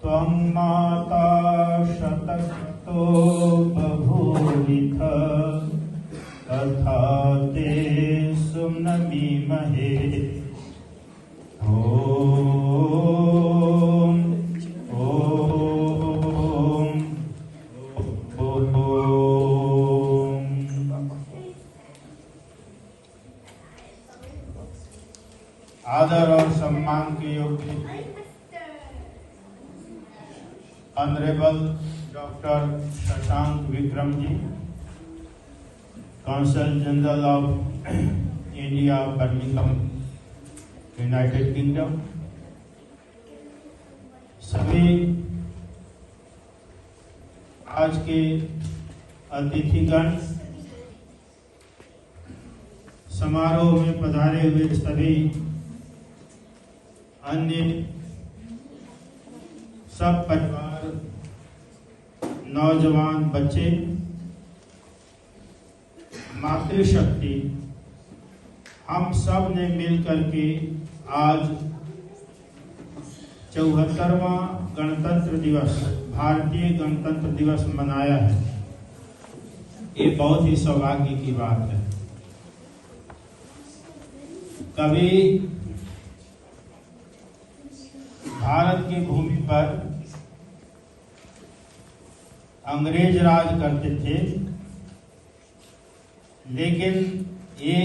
त्वं माता शतक्रतो बभूविथ तथा ते सुम्नमीमहे। ॐ आदर और सम्मान के योग्य honourable doctor Shashank Vikram ji, council general of India Birmingham United Kingdom, सभी आज के अतिथिगण, समारोह में पधारे हुए सभी अन्य सब परिवार, नौजवान, बच्चे, मातृशक्ति, हम सब ने मिलकर के आज 74वां गणतंत्र दिवस, भारतीय गणतंत्र दिवस मनाया है। ये बहुत ही सौभाग्य की बात है। कभी भारत की भूमि पर अंग्रेज राज करते थे, लेकिन ये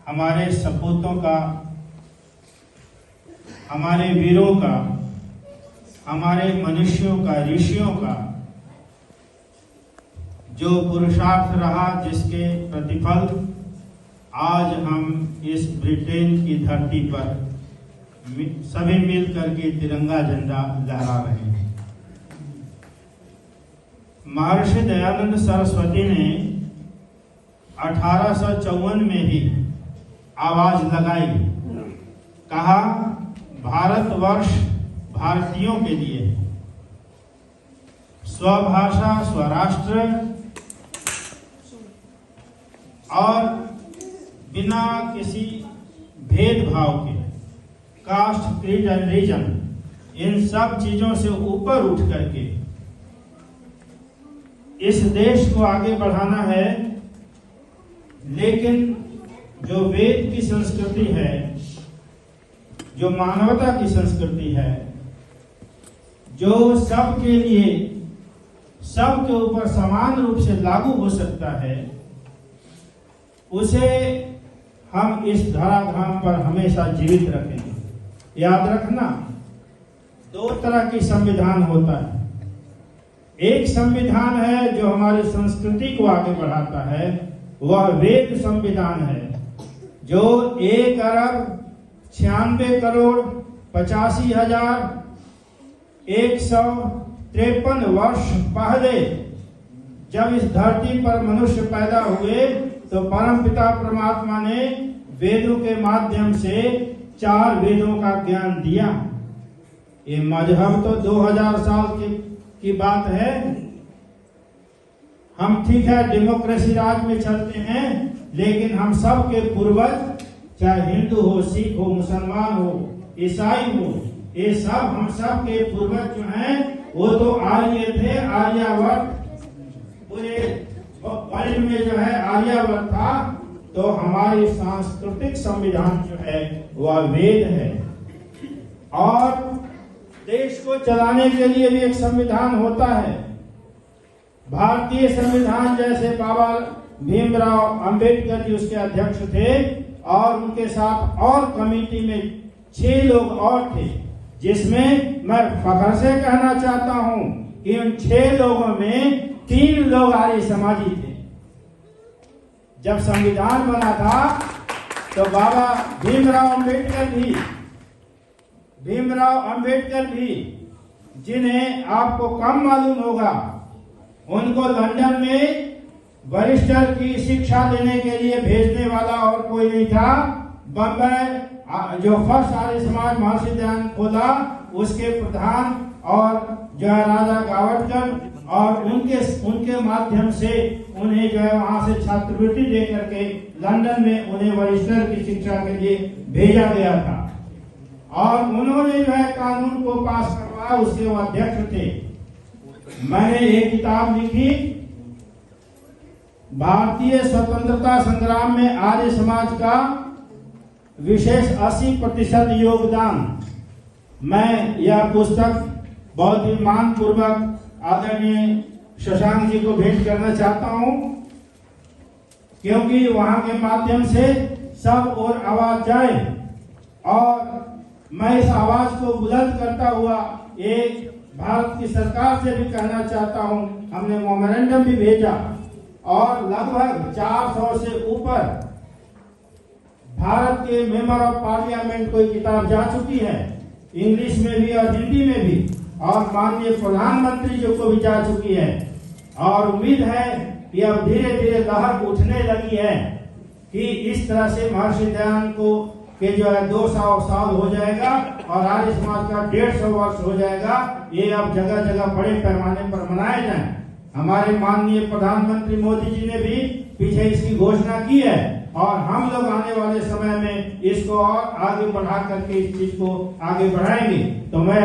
हमारे सपूतों का, हमारे वीरों का, हमारे मनुष्यों का, ऋषियों का जो पुरुषार्थ रहा, जिसके प्रतिफल आज हम इस ब्रिटेन की धरती पर सभी मिल करके तिरंगा झंडा लहरा रहे हैं। महर्षि दयानंद सरस्वती ने 1854 में ही आवाज लगाई, कहा भारतवर्ष भारतीयों के लिए स्वभाषा, स्वराष्ट्र और बिना किसी भेदभाव के, कास्ट, क्रीड एंड रीजन, इन सब चीजों से ऊपर उठ करके इस देश को आगे बढ़ाना है। लेकिन जो वेद की संस्कृति है, जो मानवता की संस्कृति है, जो सबके लिए, सबके ऊपर समान रूप से लागू हो सकता है, उसे हम इस धराधाम पर हमेशा जीवित रखेंगे। याद रखना, दो तरह की संविधान होता है। एक संविधान है जो हमारी संस्कृति को आगे बढ़ाता है, वह वेद संविधान है, जो 1,96,85,153 वर्ष पहले जब इस धरती पर मनुष्य पैदा हुए तो परमपिता परमात्मा ने वेदों के माध्यम से 4 वेदों का ज्ञान दिया। ये मजहब तो 2000 साल की बात है। हम ठीक है डेमोक्रेसी राज में चलते हैं, लेकिन हम सब के पूर्वज, चाहे हिंदू हो, सिख हो, मुसलमान हो, ईसाई हो, ये सब हम सब के पूर्वज जो हैं वो तो आर्य थे। आर्यावर्त, पूरे वर्ल्ड में जो है आर्यावर्त था। तो हमारी सांस्कृतिक संविधान जो है वह वेद है। और देश को चलाने के लिए भी एक संविधान होता है। भारतीय संविधान, जैसे बाबा भीमराव अंबेडकर जी उसके अध्यक्ष थे, और उनके साथ और कमेटी में 6 लोग और थे, जिसमें मैं फख्र से कहना चाहता हूं कि उन 6 लोगों में 3 लोग आर्य समाजी थे। जब संविधान बना था तो बाबा भीमराव अंबेडकर भी, जिन्हें आपको कम मालूम होगा, उनको लंदन में बैरिस्टर की शिक्षा देने के लिए भेजने वाला और कोई नहीं था। बम्बई जो फर्स्ट आर्य समाज महर्षि दयानंद खोला, उसके प्रधान और जो है राजा गावटकर, और उनके माध्यम से उन्हें जो है वहां से छात्रवृत्ति दे करके लंदन में उन्हें बैरिस्टर की शिक्षा के लिए भेजा गया था। और उन्होंने जो है कानून को पास करवाया, उसके वो अध्यक्ष थे। मैंने एक किताब लिखी, भारतीय स्वतंत्रता संग्राम में आर्य समाज का विशेष 80% योगदान। मैं यह पुस्तक बहुत ही मान पूर्वक आदरणीय शशांक जी को भेंट करना चाहता हूं, क्योंकि वहां के माध्यम से सब और आवाज जाए। और मैं इस आवाज को बुलंद करता हुआ एक भारत की सरकार से भी कहना चाहता हूं, हमने मेमोरेंडम भी भेजा और लगभग 400 से ऊपर भारत के मेंबर ऑफ पार्लियामेंट को किताब जा चुकी है, इंग्लिश में भी और हिंदी में भी, और माननीय प्रधानमंत्री जी को भी जा चुकी है। और उम्मीद है कि अब धीरे धीरे लहर उठने लगी है कि इस तरह से महर्षि दयानंद को के जो है 200 साल हो जाएगा और आर्य समाज का 150 वर्ष हो जाएगा। ये अब जगह जगह बड़े पैमाने पर मनाए जाएं। हमारे माननीय प्रधानमंत्री मोदी जी ने भी पीछे इसकी घोषणा की है और हम लोग आने वाले समय में इसको और आगे बढ़ा करके इस चीज को आगे बढ़ाएंगे। तो मैं